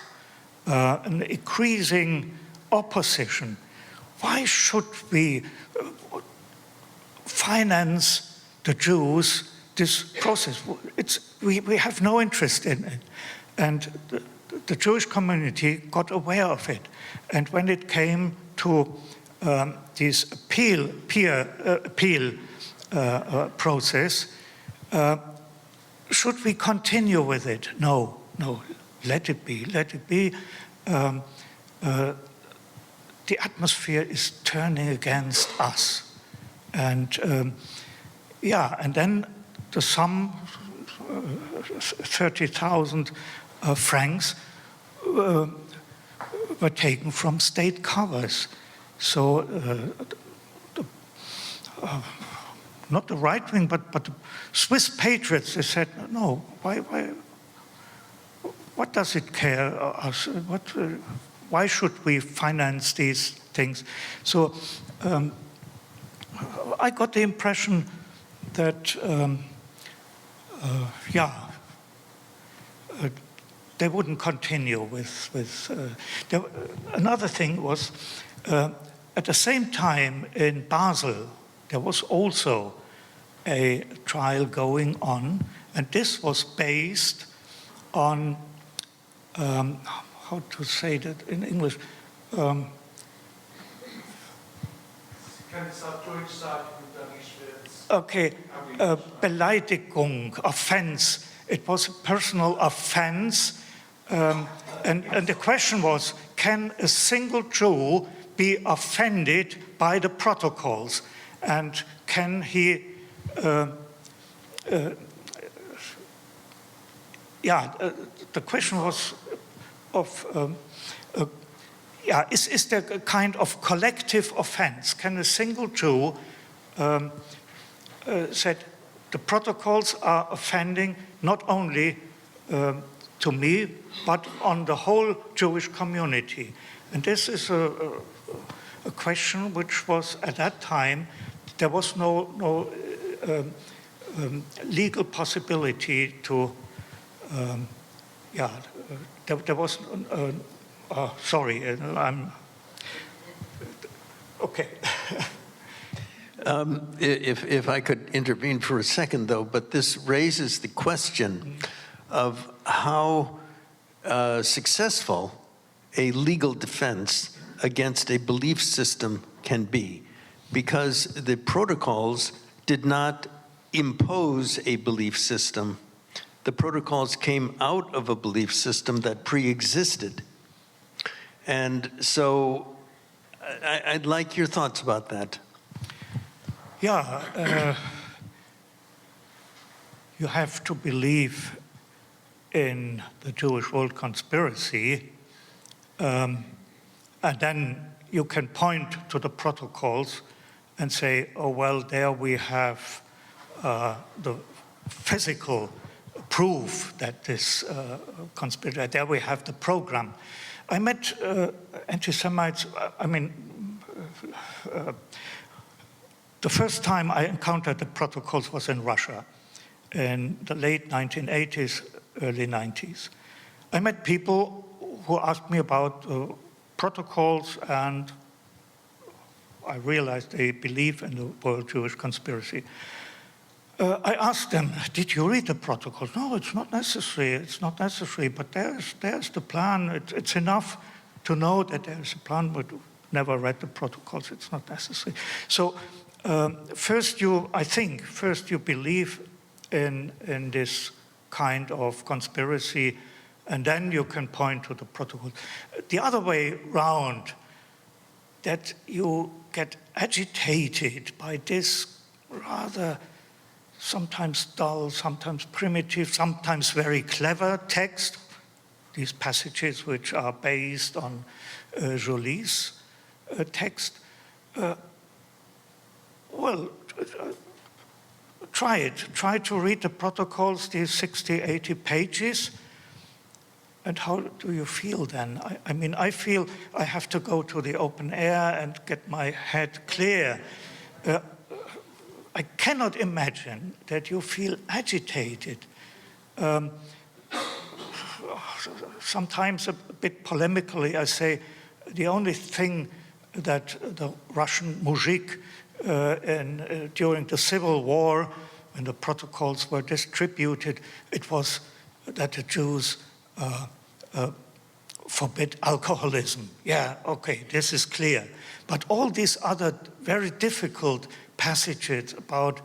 an increasing opposition. Why should we finance the Jews this process? We have no interest in it. And the Jewish community got aware of it. And when it came to this appeal process, should we continue with it? No, let it be. The atmosphere is turning against us. And and then the sum, 30,000 francs, were taken from state covers. So not the right wing, but the Swiss patriots, they said, no, why what does it care us? Why should we finance these things? So I got the impression that, they wouldn't continue with another thing was, at the same time in Basel, there was also a trial going on, and this was based on, how to say that in English? Okay, Beleidigung, offense. It was a personal offense, and the question was, can a single Jew be offended by the protocols? And can he, the question was of, is there a kind of collective offense? Can a single Jew said the protocols are offending not only to me, but on the whole Jewish community? And this is a question which was, at that time, there was no legal possibility to, there was, sorry, I'm, okay. If I could intervene for a second, though, but this raises the question of how successful a legal defense against a belief system can be, because the protocols did not impose a belief system. The protocols came out of a belief system that pre-existed. And so I'd like your thoughts about that. Yeah, you have to believe in the Jewish world conspiracy, and then you can point to the protocols and say, oh, well, there we have the physical proof that this conspiracy, there we have the program. I met anti-Semites, the first time I encountered the protocols was in Russia in the late 1980s, early 90s. I met people who asked me about protocols, and I realized they believe in the world Jewish conspiracy. I asked them, did you read the protocols? No, it's not necessary, but there's the plan. It's enough to know that there's a plan, but never read the protocols, it's not necessary. So first you believe in this kind of conspiracy, and then you can point to the protocols. The other way round, that you get agitated by this rather sometimes dull, sometimes primitive, sometimes very clever text, these passages which are based on Jolie's text. Try it. Try to read the protocols, these 60, 80 pages. And how do you feel then? I feel I have to go to the open air and get my head clear. I cannot imagine that you feel agitated. Sometimes a bit polemically, I say the only thing that the Russian muzhik during the Civil War, when the protocols were distributed, it was that the Jews forbid alcoholism. Yeah, okay, this is clear. But all these other very difficult passages about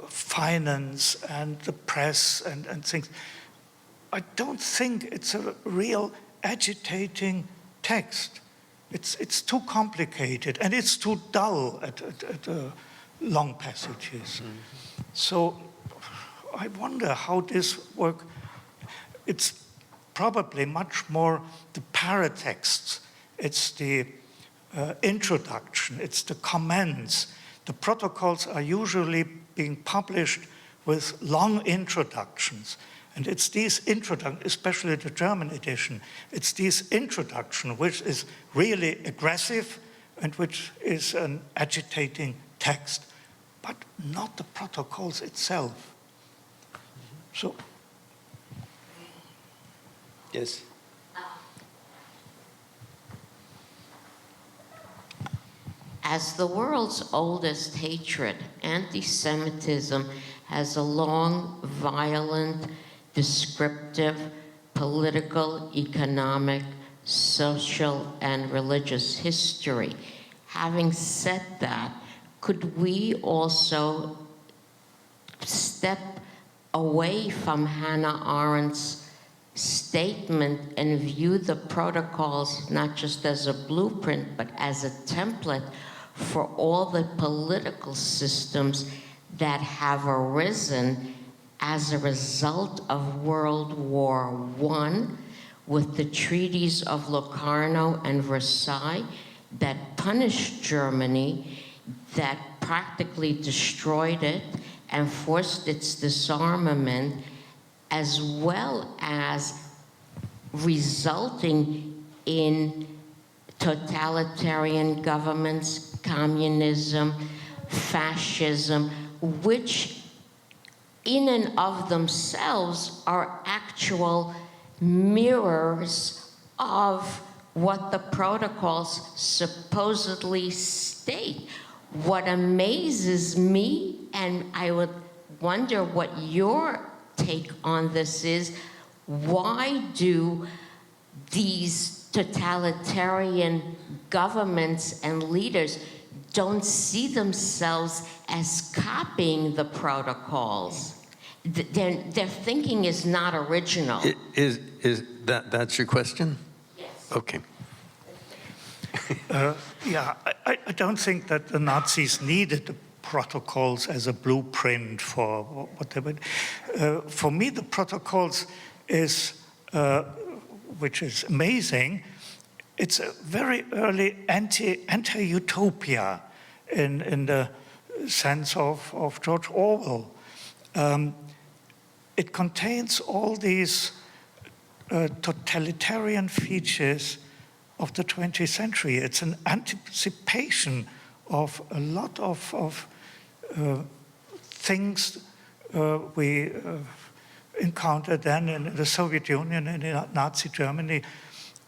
finance and the press and things, I don't think it's a real agitating text. It's too complicated, and it's too dull at long passages. Mm-hmm. So I wonder how this works. It's probably much more the paratexts. It's the introduction. It's the comments. The protocols are usually being published with long introductions. And it's these introductions, especially the German edition, it's this introduction which is really aggressive and which is an agitating text, but not the protocols itself. So. As the world's oldest hatred, anti-Semitism has a long, violent, descriptive, political, economic, social, and religious history. Having said that, could we also step away from Hannah Arendt's statement and view the protocols not just as a blueprint, but as a template for all the political systems that have arisen as a result of World War I, with the treaties of Locarno and Versailles that punished Germany, that practically destroyed it and forced its disarmament, as well as resulting in totalitarian governments, communism, fascism, which in and of themselves are actual mirrors of what the protocols supposedly state. What amazes me, and I would wonder what your take on this is, why do these totalitarian governments and leaders don't see themselves as copying the protocols? Their thinking is not original. Is that's your question? Yes. Okay. Yeah, I don't think that the Nazis needed the protocols as a blueprint for what they would. For me, the protocols is, which is amazing, it's a very early anti-utopia in the sense of George Orwell. It contains all these totalitarian features of the 20th century. It's an anticipation of a lot of things we encountered then in the Soviet Union and in Nazi Germany.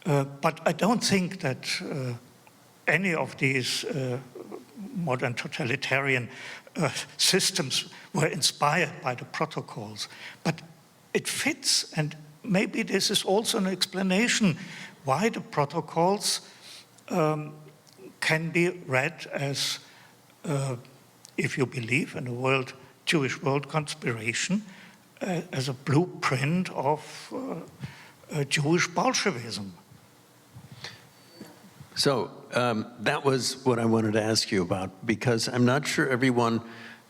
But I don't think that any of these modern totalitarian systems were inspired by the protocols. But it fits, and maybe this is also an explanation why the protocols can be read as, if you believe in a Jewish world conspiration, as a blueprint of Jewish Bolshevism. So that was what I wanted to ask you about, because I'm not sure everyone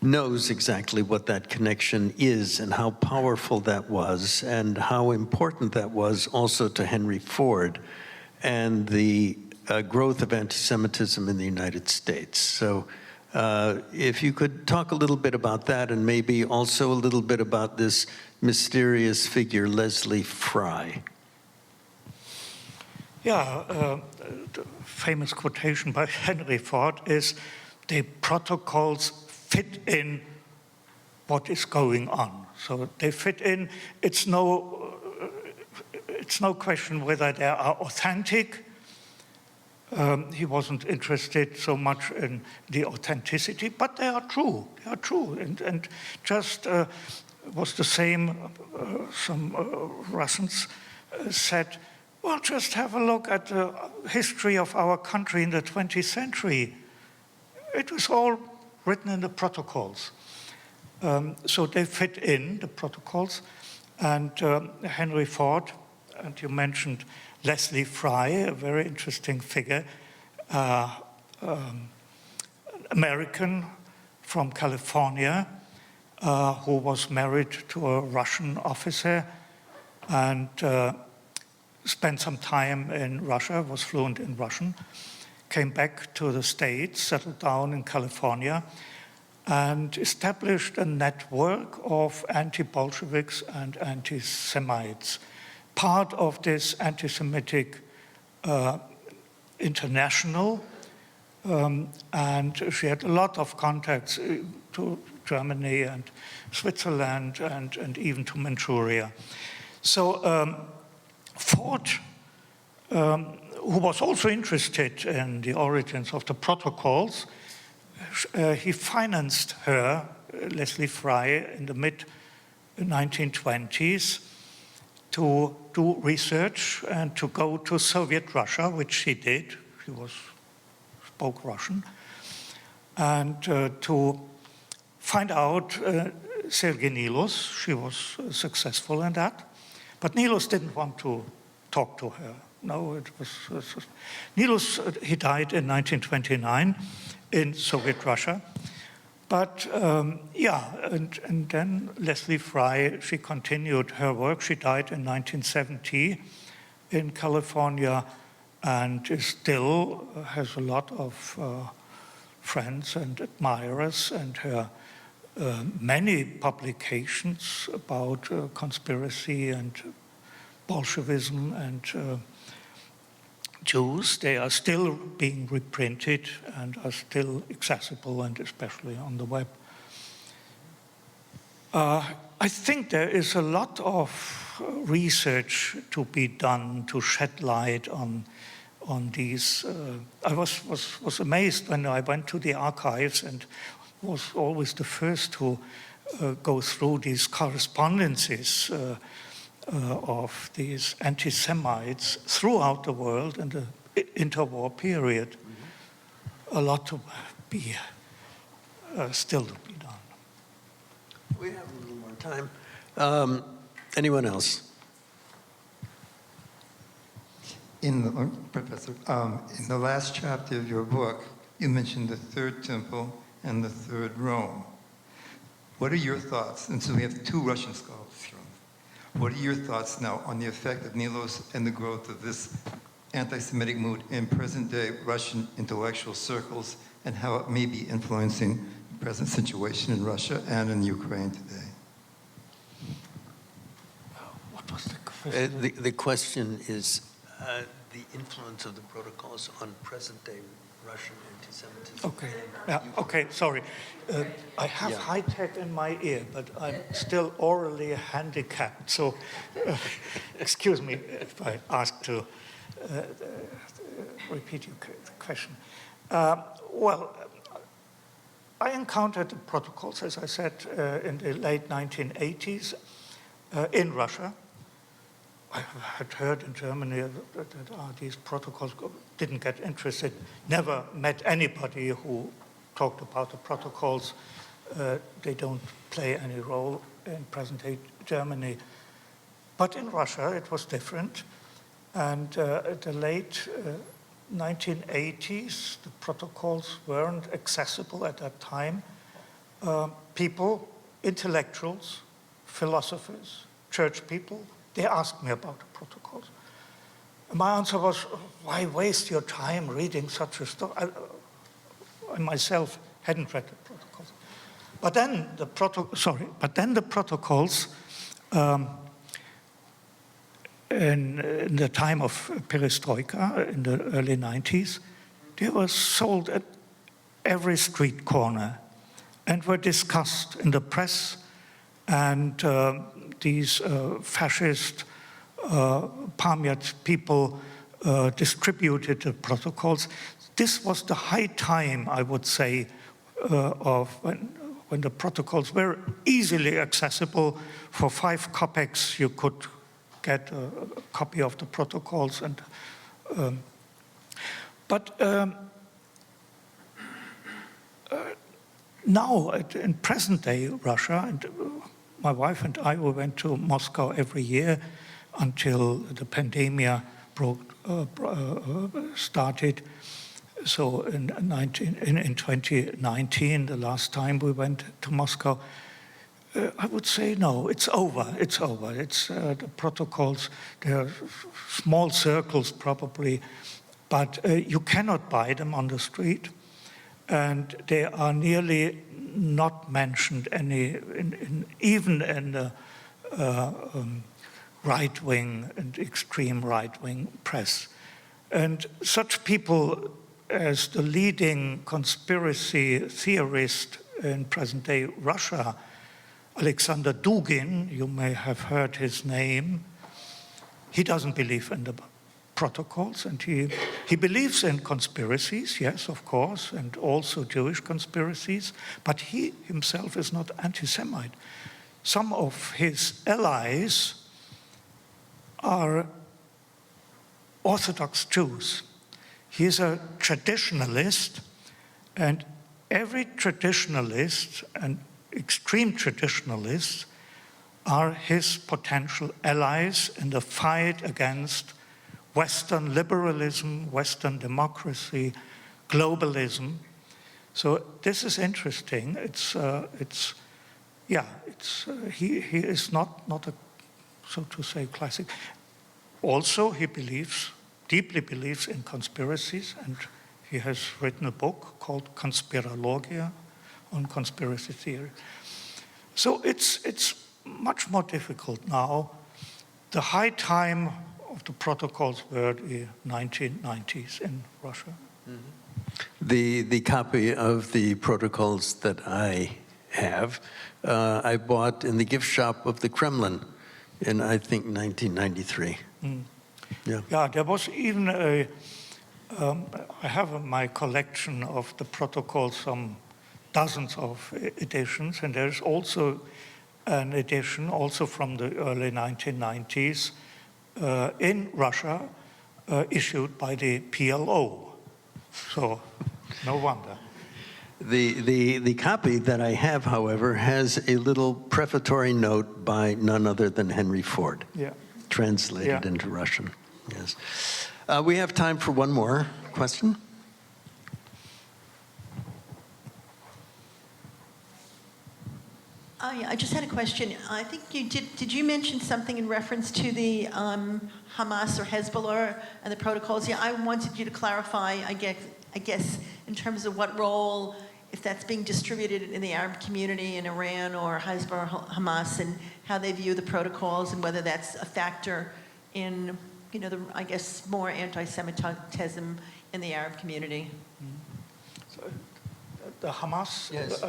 knows exactly what that connection is and how powerful that was and how important that was also to Henry Ford and the growth of anti-Semitism in the United States. So if you could talk a little bit about that, and maybe also a little bit about this mysterious figure, Leslie Fry. Yeah, the famous quotation by Henry Ford is, the protocols fit in what is going on. So they fit in. It's no question whether they are authentic. He wasn't interested so much in the authenticity, but they are true. They are true. And just was the same, some Russians said, well, just have a look at the history of our country in the 20th century. It was all written in the protocols. So they fit in, the protocols. And Henry Ford, and you mentioned Leslie Fry, a very interesting figure, American from California, who was married to a Russian officer and spent some time in Russia, was fluent in Russian, came back to the States, settled down in California, and established a network of anti-Bolsheviks and anti-Semites, part of this Antisemitic International, and she had a lot of contacts to Germany and Switzerland and even to Manchuria. So Ford who was also interested in the origins of the protocols, he financed her, Leslie Fry, in the mid-1920s to do research and to go to Soviet Russia, which she did. She spoke Russian. And to find out Sergei Nilus. She was successful in that. But Nilus didn't want to talk to her. No, it was Nilus, he died in 1929 in Soviet Russia. But and then Leslie Fry, she continued her work. She died in 1970 in California and still has a lot of friends and admirers, and her many publications about conspiracy and Bolshevism and Jews, they are still being reprinted and are still accessible, and especially on the web. I think there is a lot of research to be done to shed light on these. I was amazed when I went to the archives and was always the first to go through these correspondences of these anti-Semites throughout the world in the interwar period. Mm-hmm. A lot to be still to be done. We have a little more time. Anyone else? Professor, in the last chapter of your book, you mentioned the Third Temple and the Third Rome. What are your thoughts? And so we have two Russian scholars here. What are your thoughts now on the effect of Nilus and the growth of this anti-Semitic mood in present-day Russian intellectual circles, and how it may be influencing the present situation in Russia and in Ukraine today? What was the question? The question is the influence of the protocols on present-day Russian anti-Semitism. Okay. Yeah. Okay. Sorry. I have high tech in my ear, but I'm still orally handicapped. So, excuse me if I ask to repeat your question. Well, I encountered the protocols, as I said, in the late 1980s in Russia. I had heard in Germany that these protocols, didn't get interested, never met anybody who talked about the protocols. They don't play any role in present-day Germany. But in Russia, it was different. And at the late 1980s, the protocols weren't accessible at that time. People, intellectuals, philosophers, church people, they asked me about the protocols. My answer was, why waste your time reading such a story? I myself hadn't read the protocols. But then the protocols in the time of perestroika, in the early 90s, they were sold at every street corner and were discussed in the press, and these fascist pamphlet people distributed the protocols. This was the high time, I would say, of when the protocols were easily accessible. For 5 kopecks, you could get a copy of the protocols. And but now, in present-day Russia, and my wife and I, we went to Moscow every year until the pandemic started. So in 2019, the last time we went to Moscow, I would say no, it's over. It's over. It's the protocols. There are small circles probably, but you cannot buy them on the street, and they are nearly not mentioned even in the right-wing and extreme right-wing press. And such people as the leading conspiracy theorist in present-day Russia, Alexander Dugin, you may have heard his name, he doesn't believe in the protocols, and he believes in conspiracies, yes, of course, and also Jewish conspiracies, but he himself is not anti-Semite. Some of his allies are Orthodox Jews. He is a traditionalist, and every traditionalist and extreme traditionalists are his potential allies in the fight against Western liberalism, Western democracy, globalism. So this is interesting. He is not a, so to say, classic. Also, he deeply believes in conspiracies, and he has written a book called Conspirologia on conspiracy theory. So it's much more difficult now. The high time of the protocols were the 1990s in Russia. The copy of the protocols that I have, I bought in the gift shop of the Kremlin in, I think, 1993. Yeah, there was even I have in my collection of the protocols some dozens of editions, and there's also an edition also from the early 1990s in Russia, issued by the PLO. So, no wonder. The copy that I have, however, has a little prefatory note by none other than Henry Ford, translated into Russian. Yes. We have time for one more question. I just had a question. I think you did you mention something in reference to the Hamas or Hezbollah and the protocols? Yeah, I wanted you to clarify, I guess, in terms of what role, if that's being distributed in the Arab community in Iran or Hezbollah or Hamas, and how they view the protocols, and whether that's a factor in, I guess, more anti-Semitism in the Arab community. The Hamas? Yes.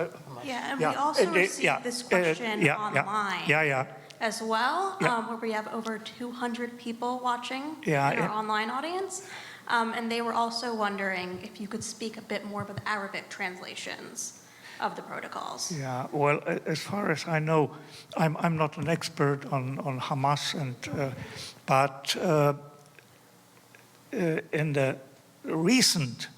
Yeah, and we also received this question online as well, where we have over 200 people watching in our online audience. And they were also wondering if you could speak a bit more about the Arabic translations of the protocols. Yeah, well, as far as I know, I'm not an expert on Hamas, but in the recent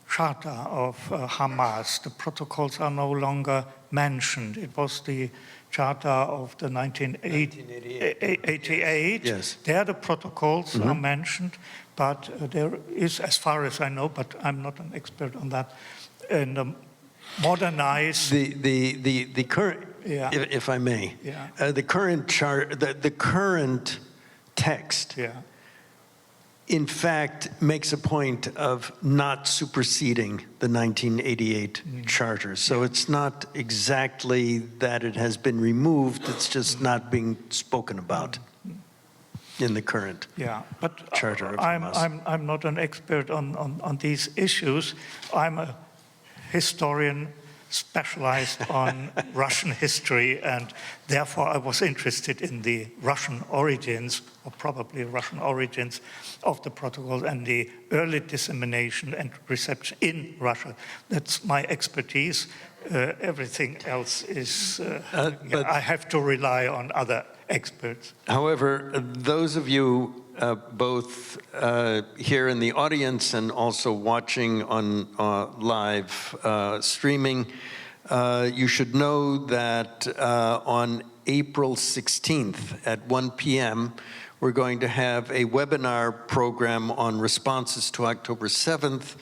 charter of Hamas, the protocols are no longer mentioned. It was the charter of the 1988. Yes. There the protocols are mentioned, but there is, as far as I know, but I'm not an expert on that, and modernized. The current, if I may, the current the current text, in fact, makes a point of not superseding the 1988 charter. So it's not exactly that it has been removed, it's just not being spoken about in the current charter of Hamas. I'm not an expert on these issues. I'm a historian specialized on Russian history, and therefore I was interested in the Russian origins, or probably Russian origins, of the protocol and the early dissemination and reception in Russia. That's my expertise. Everything else is, I have to rely on other experts. However, those of you both here in the audience and also watching on live streaming, you should know that on April 16th at 1 p.m., we're going to have a webinar program on responses to October 7th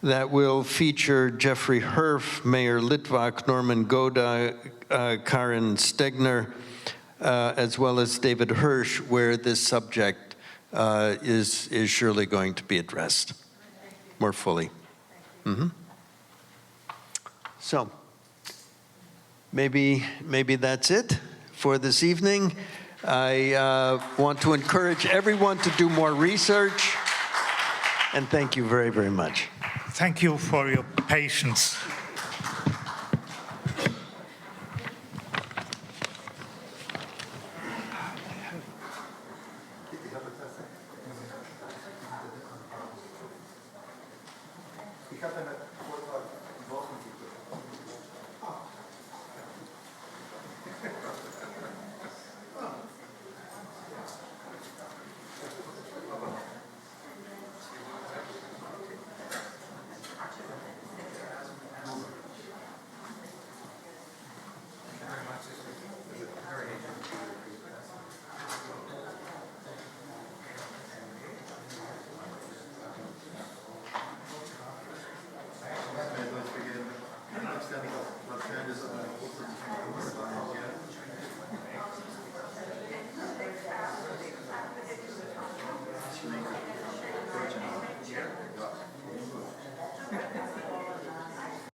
that will feature Jeffrey Herf, Mayor Litvak, Norman Goda, Karen Stegner, as well as David Hirsch, where this subject is surely going to be addressed more fully. So maybe that's it for this evening. I want to encourage everyone to do more research, and thank you very, very much. Thank you for your patience. got them at